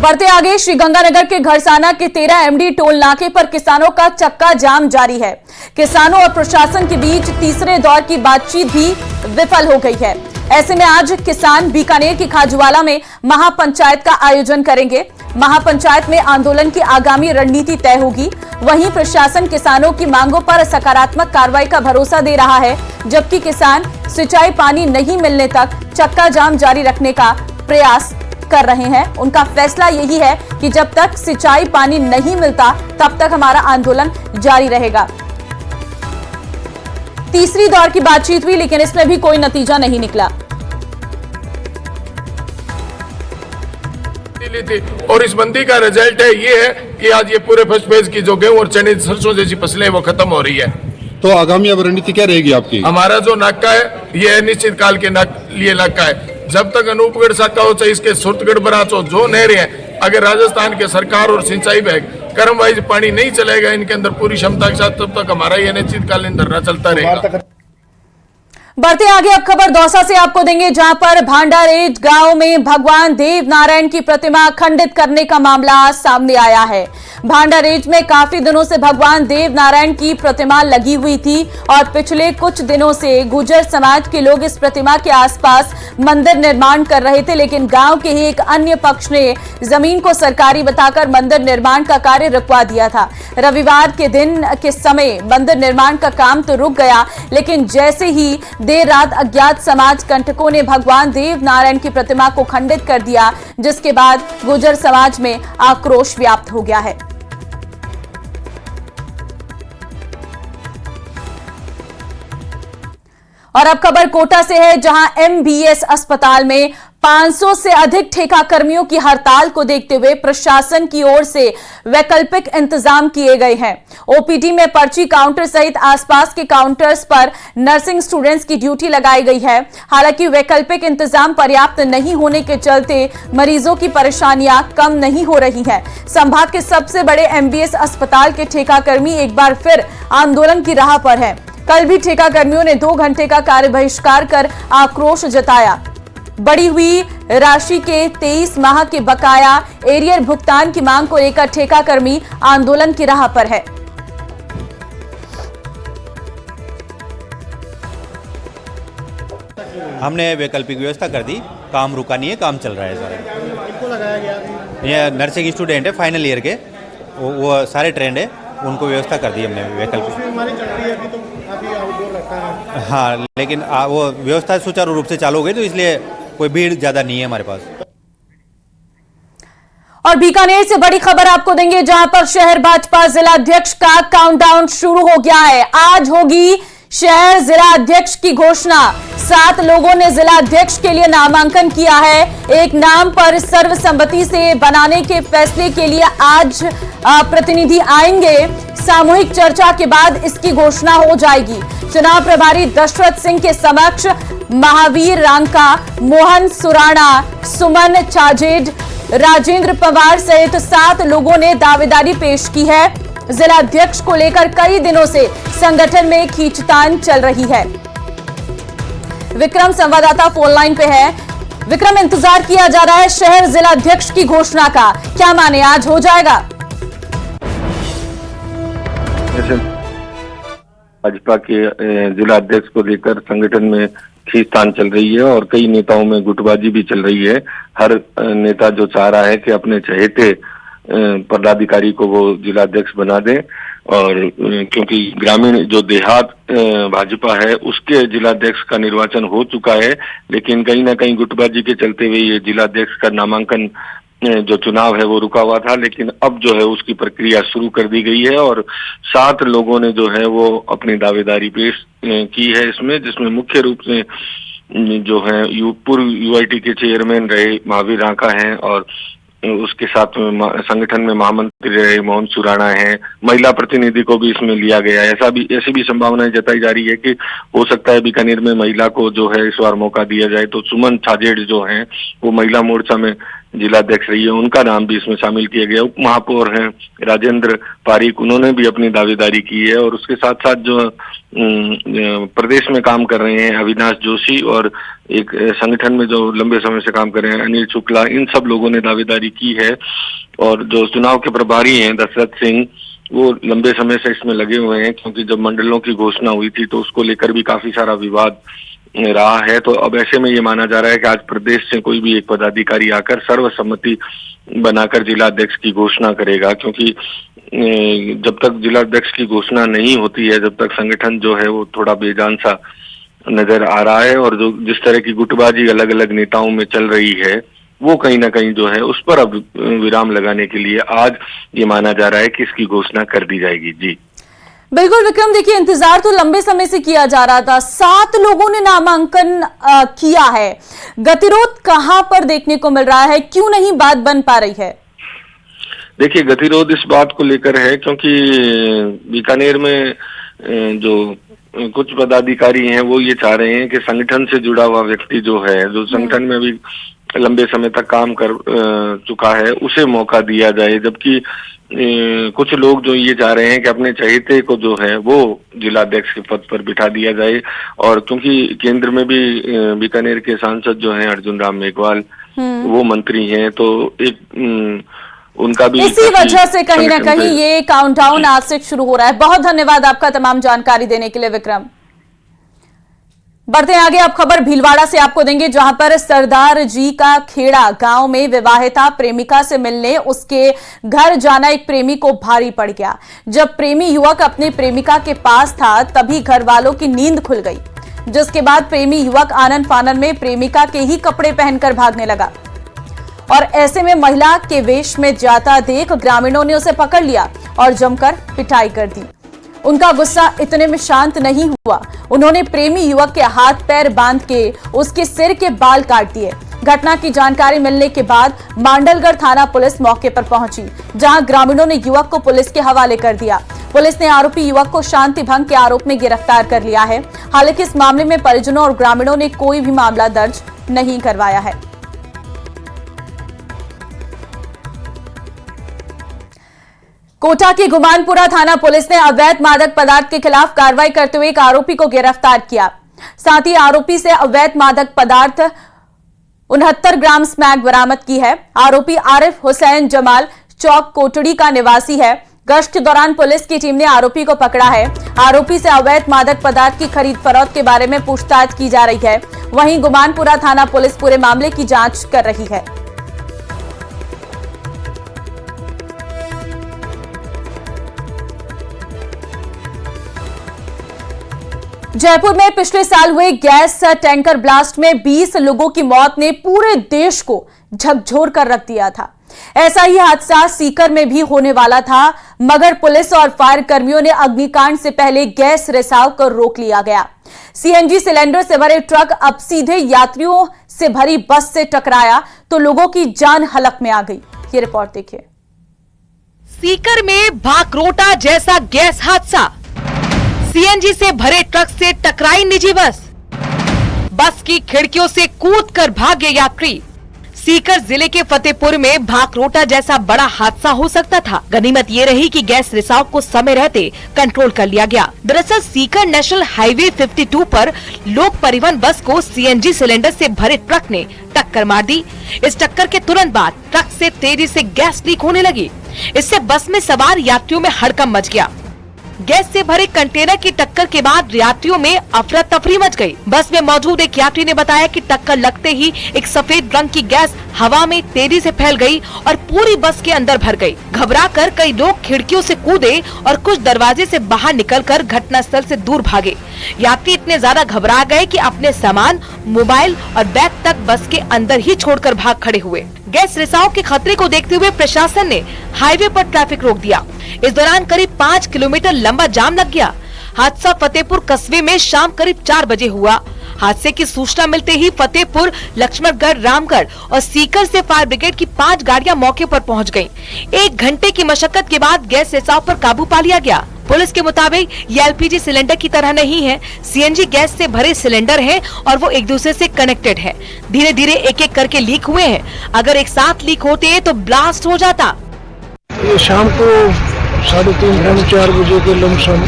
बढ़ते आगे, श्रीगंगानगर के घरसाना के 13 एमडी टोल नाके पर किसानों का चक्का जाम जारी है। किसानों और प्रशासन के बीच तीसरे दौर की बातचीत भी विफल हो गई है। ऐसे में आज किसान बीकानेर की खाजूवाला में महापंचायत का आयोजन करेंगे। महापंचायत में आंदोलन की आगामी रणनीति तय होगी। वहीं प्रशासन किसानों की मांगों पर सकारात्मक कार्रवाई का भरोसा दे रहा है, जबकि किसान सिंचाई पानी नहीं मिलने तक चक्का जाम जारी रखने का प्रयास कर रहे हैं। उनका फैसला यही है कि जब तक सिंचाई पानी नहीं मिलता तब तक हमारा आंदोलन जारी रहेगा। तीसरी दौर की बातचीत हुई, लेकिन इसमें भी कोई नतीजा नहीं निकला। और इस बंदी का रिजल्ट है ये है कि आज ये पूरे फर्स्ट फेज की जो गेहूं और चने सरसों जैसी फसलें वो खत्म हो रही है। तो आगामी अब रणनीति क्या रहेगी आपकी? हमारा जो नाका है ये निश्चित काल के लिए नाका है। जब तक अनूपगढ़ साका हो, चाहे इसके सुरतगढ़ बराच हो, जो नहरें हैं, अगर राजस्थान के सरकार और सिंचाई विभाग क्रम वाइज पानी नहीं चलेगा इनके अंदर पूरी क्षमता के साथ, तब तक हमारा ये निश्चितकालीन धरना चलता रहेगा। बढ़ते आगे, अब खबर दौसा से आपको देंगे, जहां पर भांडारेज गांव में भगवान देव नारायण की प्रतिमा खंडित करने का मामला सामने आया है। भांडारेज में काफी दिनों से भगवान देव नारायण की प्रतिमा लगी हुई थी और पिछले कुछ दिनों से गुर्जर समाज के लोग इस प्रतिमा के आसपास मंदिर निर्माण कर रहे थे, लेकिन गांव के ही एक अन्य पक्ष ने जमीन को सरकारी बताकर मंदिर निर्माण का कार्य रुकवा दिया था। रविवार के दिन के समय मंदिर निर्माण का काम तो रुक गया, लेकिन जैसे ही देर रात अज्ञात समाज कंटकों ने भगवान देव नारायण की प्रतिमा को खंडित कर दिया, जिसके बाद गुर्जर समाज में आक्रोश व्याप्त हो गया है। और अब खबर कोटा से है, जहां एमबीएस अस्पताल में 500 से अधिक ठेका कर्मियों की हड़ताल को देखते हुए प्रशासन की ओर से वैकल्पिक इंतजाम किए गए हैं। ओपीडी में पर्ची काउंटर सहित आसपास के काउंटर्स पर नर्सिंग स्टूडेंट्स की ड्यूटी लगाई गई है। हालांकि वैकल्पिक इंतजाम पर्याप्त नहीं होने के चलते मरीजों की परेशानियां कम नहीं हो रही है। संभाग के सबसे बड़े एमबीएस अस्पताल के ठेका कर्मी एक बार फिर आंदोलन की राह पर है। कल भी ठेका कर्मियों ने 2 घंटे का कार्य बहिष्कार कर आक्रोश जताया। बढ़ी हुई राशि के 23 माह के बकाया एरियर भुगतान की मांग को लेकर ठेका कर्मी आंदोलन की राह पर है। हमने वैकल्पिक व्यवस्था कर दी, काम रुका नहीं है, काम चल रहा है सारा। किनको लगाया गया? ये नर्सिंग स्टूडेंट है फाइनल ईयर के, वो सारे ट्रेंड है, उनको व्यवस्था कर दी हमने वैकल्पिक। हाँ, लेकिन वो व्यवस्था सुचारू रूप से चालू हो गई, तो इसलिए कोई भीड़ ज्यादा नहीं है हमारे पास। और बीकानेर से बड़ी खबर आपको देंगे, जहां पर शहर भाजपा जिला अध्यक्ष का काउंटडाउन शुरू हो गया है। आज होगी शहर जिला अध्यक्ष की घोषणा। 7 लोगों ने जिला अध्यक्ष के लिए नामांकन किया है। एक नाम पर सर्वसम्मति से बनाने के फैसले के लिए आज प्रतिनिधि आएंगे। सामूहिक चर्चा के बाद इसकी घोषणा हो जाएगी। चुनाव प्रभारी दशरथ सिंह के समक्ष महावीर रांका, मोहन सुराणा, सुमन चाजेड, राजेंद्र पवार सहित 7 लोगों ने दावेदारी पेश की है। जिला अध्यक्ष को लेकर कई दिनों से संगठन में खींचतान चल रही है। विक्रम संवाददाता फोन लाइन पे है। विक्रम, इंतजार किया जा रहा है शहर जिला अध्यक्ष की घोषणा का, क्या माने आज हो जाएगा? भाजपा के जिला अध्यक्ष को लेकर संगठन में खींचतान चल रही है और कई नेताओं में गुटबाजी भी चल रही है। हर नेता जो चाह रहा है कि अपने चहेते पदाधिकारी को वो जिला अध्यक्ष बना दे, और क्योंकि ग्रामीण जो देहात भाजपा है उसके जिला अध्यक्ष का निर्वाचन हो चुका है, लेकिन कहीं ना कहीं गुटबाजी के चलते हुए ये जिला अध्यक्ष का नामांकन जो चुनाव है वो रुका हुआ था, लेकिन अब जो है उसकी प्रक्रिया शुरू कर दी गई है और 7 लोगों ने जो है वो अपनी दावेदारी पेश की है इसमें, जिसमें मुख्य रूप से जो है पूर्व यूआईटी के चेयरमैन रहे महावीर रांका हैं, और उसके साथ में संगठन में महामंत्री रहे मोहन सुराणा हैं। महिला प्रतिनिधि को भी इसमें लिया गया है। ऐसी भी संभावनाएं जताई जा रही है कि हो सकता है बीकानेर में महिला को जो है इस बार मौका दिया जाए। तो सुमन छाजेड़ जो हैं वो महिला मोर्चा में जिलाध्यक्ष रही है, उनका नाम भी इसमें शामिल किया गया। उप महापौर हैं राजेंद्र पारिक, उन्होंने भी अपनी दावेदारी की है। और उसके साथ साथ जो प्रदेश में काम कर रहे हैं अविनाश जोशी और एक संगठन में जो लंबे समय से काम कर रहे हैं अनिल शुक्ला, इन सब लोगों ने दावेदारी की है। और जो चुनाव के प्रभारी हैं दशरथ सिंह, वो लंबे समय से इसमें लगे हुए हैं, क्योंकि जब मंडलों की घोषणा हुई थी तो उसको लेकर भी काफी सारा विवाद रहा है। तो अब ऐसे में ये माना जा रहा है कि आज प्रदेश से कोई भी एक पदाधिकारी आकर सर्वसम्मति बनाकर जिलाध्यक्ष की घोषणा करेगा, क्योंकि जब तक जिलाध्यक्ष की घोषणा नहीं होती है, जब तक संगठन जो है वो थोड़ा बेजान सा नजर आ रहा है। और जो जिस तरह की गुटबाजी अलग अलग नेताओं में चल रही है, वो कहीं ना कहीं जो है उस पर अब विराम लगाने के लिए आज ये माना जा रहा है कि इसकी घोषणा कर दी जाएगी। जी बिल्कुल विक्रम, देखिए इंतजार तो लंबे समय से किया जा रहा था, 7 लोगों ने नामांकन किया है, गतिरोध कहां पर देखने को मिल रहा है, क्यों नहीं बात बन पा रही है? देखिए, गतिरोध इस बात को लेकर है क्योंकि बीकानेर में जो कुछ पदाधिकारी हैं वो ये चाह रहे हैं कि संगठन से जुड़ा हुआ व्यक्ति जो है, जो संगठन में भी लंबे समय तक काम कर चुका है, उसे मौका दिया जाए। जबकि कुछ लोग जो ये चाह रहे हैं कि अपने चहेते को जो है वो जिलाध्यक्ष के पद पर बिठा दिया जाए। और क्योंकि केंद्र में भी बीकानेर के सांसद जो हैं अर्जुन राम मेघवाल, वो मंत्री हैं, तो एक उनका भी इसी वजह से कहीं ना कहीं ये काउंटडाउन आज से शुरू हो रहा है। बहुत धन्यवाद आपका तमाम जानकारी देने के लिए विक्रम। बढ़ते हैं आगे, अब खबर भीलवाड़ा से आपको देंगे, जहां पर सरदार जी का खेड़ा गांव में विवाहिता प्रेमिका से मिलने उसके घर जाना एक प्रेमी को भारी पड़ गया। जब प्रेमी युवक अपने प्रेमिका के पास था तभी घर वालों की नींद खुल गई, जिसके बाद प्रेमी युवक आनन फानन में प्रेमिका के ही कपड़े पहनकर भागने लगा। और ऐसे में महिला के वेश में जाता देख ग्रामीणों ने उसे पकड़ लिया और जमकर पिटाई कर दी। उनका गुस्सा इतने में शांत नहीं हुआ, उन्होंने प्रेमी युवक के हाथ पैर बांध के उसके सिर के बाल काट दिए। घटना की जानकारी मिलने के बाद मांडलगढ़ थाना पुलिस मौके पर पहुंची, जहां ग्रामीणों ने युवक को पुलिस के हवाले कर दिया। पुलिस ने आरोपी युवक को शांति भंग के आरोप में गिरफ्तार कर लिया है। हालांकि इस मामले में परिजनों और ग्रामीणों ने कोई भी मामला दर्ज नहीं करवाया है। कोटा की गुमानपुरा थाना पुलिस ने अवैध मादक पदार्थ के खिलाफ कार्रवाई करते हुए एक आरोपी को गिरफ्तार किया। साथ ही आरोपी से अवैध मादक पदार्थ 69 ग्राम स्मैक बरामद की है। आरोपी आरिफ हुसैन जमाल चौक कोटड़ी का निवासी है। गश्त के दौरान पुलिस की टीम ने आरोपी को पकड़ा है। आरोपी से अवैध मादक पदार्थ की खरीद फरोख्त के बारे में पूछताछ की जा रही है। वहीं गुमानपुरा थाना पुलिस पूरे मामले की जांच कर रही है। जयपुर में पिछले साल हुए गैस टैंकर ब्लास्ट में 20 लोगों की मौत ने पूरे देश को झकझोर कर रख दिया था। ऐसा ही हादसा सीकर में भी होने वाला था, मगर पुलिस और फायर कर्मियों ने अग्निकांड से पहले गैस रिसाव को रोक लिया गया। सीएनजी सिलेंडर से भरे ट्रक अब सीधे यात्रियों से भरी बस से टकराया तो लोगों की जान हलक में आ गई। ये रिपोर्ट देखिए। सीकर में भाकरोटा जैसा गैस हादसा, सीएनजी से भरे ट्रक से टकराई निजी बस, बस की खिड़कियों से कूदकर भागे यात्री। सीकर जिले के फतेहपुर में भाकरोटा जैसा बड़ा हादसा हो सकता था। गनीमत ये रही कि गैस रिसाव को समय रहते कंट्रोल कर लिया गया। दरअसल सीकर नेशनल हाईवे 52 पर लोक परिवहन बस को सीएनजी सिलेंडर से भरे ट्रक ने टक्कर मार दी। इस टक्कर के तुरंत बाद ट्रक से तेजी से गैस लीक होने लगी। इससे बस में सवार यात्रियों में हड़कंप मच गया। गैस से भरे कंटेनर की टक्कर के बाद यात्रियों में अफरा तफरी मच गई। बस में मौजूद एक यात्री ने बताया कि टक्कर लगते ही एक सफेद रंग की गैस हवा में तेजी से फैल गई और पूरी बस के अंदर भर गई। घबराकर कई लोग खिड़कियों से कूदे और कुछ दरवाजे से बाहर निकलकर घटनास्थल से दूर भागे। यात्री इतने ज्यादा घबरा गए कि अपने सामान, मोबाइल और बैग तक बस के अंदर ही छोड़कर भाग खड़े हुए। गैस रिसाव के खतरे को देखते हुए प्रशासन ने हाईवे पर ट्रैफिक रोक दिया। इस दौरान करीब 5 किलोमीटर लंबा जाम लग गया। हादसा फतेहपुर कस्बे में शाम करीब 4 बजे हुआ। हादसे की सूचना मिलते ही फतेहपुर, लक्ष्मणगढ़, रामगढ़ और सीकर से फायर ब्रिगेड की 5 गाड़ियां मौके पर पहुंच गईं। 1 घंटे की मशक्कत के बाद गैस रिसाव पर काबू पा लिया गया। पुलिस के मुताबिक ये एलपीजी सिलेंडर की तरह नहीं है, सीएनजी गैस से भरे सिलेंडर हैं और वो एक दूसरे से कनेक्टेड है। धीरे धीरे एक एक करके लीक हुए हैं। अगर एक साथ लीक होते तो ब्लास्ट हो जाता। ये शाम को 3:30-4 बजे के लमसम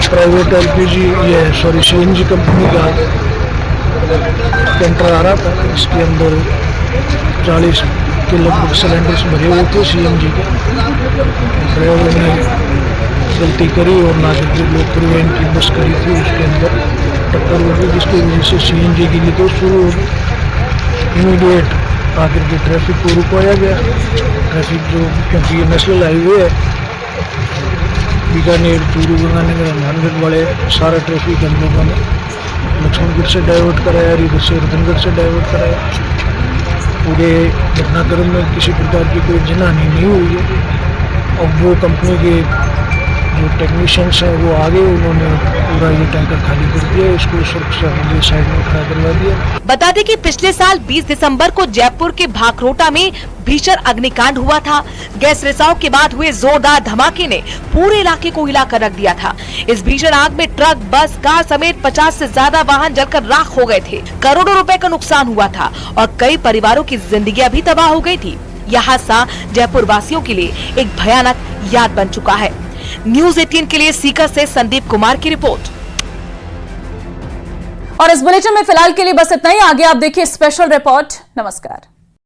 प्राइवेट सीएनजी कंपनी का टेंडर आ रहा था। इसके अंदर 40 के लगभग सिलेंडर्स भरे हुए थे सीएनजी के। ड्राइवर ने गलती करी और ना करके लोग परिवहन की बस करी थी, उसके अंदर टक्कर हो गई, जिसकी वजह से सीएनजी की लीकेज शुरू हो गई। इमीडिएट आकर के ट्रैफिक को रुकवाया गया। ट्रैफिक जो, क्योंकि ये नेशनल हाईवे है, बीकानेर चूरू गंगानगर हनुमानगढ़ वाले सारा ट्रैफिक हम लोगों ने लक्ष्मणगढ़ से डाइवर्ट कराया, इधर से रतनगढ़ से डाइवर्ट कराया। पूरे घटनाक्रम में किसी प्रकार की कोई जनहानि नहीं हुई है। और वो कंपनी के जो टेक्नीशियंस हैं वो आगे, उन्होंने पूरा ये टैंकर खाली कर दिया, इसको सुरक्षा के लिए साइड में खड़ा करवा दिया। बता दें कि पिछले साल 20 दिसंबर को जयपुर के भाकरोटा में भीषण अग्निकांड हुआ था। गैस रिसाव के बाद हुए जोरदार धमाके ने पूरे इलाके को हिलाकर रख दिया था। इस भीषण आग में ट्रक, बस, कार समेत 50 से ज्यादा वाहन जलकर राख हो गए थे। करोड़ों रुपए का नुकसान हुआ था और कई परिवारों की जिंदगियां भी तबाह हो गई थी। यह हादसा जयपुर वासियों के लिए एक भयानक याद बन चुका है। न्यूज़ 18 के लिए सीकर से संदीप कुमार की रिपोर्ट। और इस बुलेटिन में फिलहाल के लिए बस इतना ही। आगे आप देखिए स्पेशल रिपोर्ट। नमस्कार।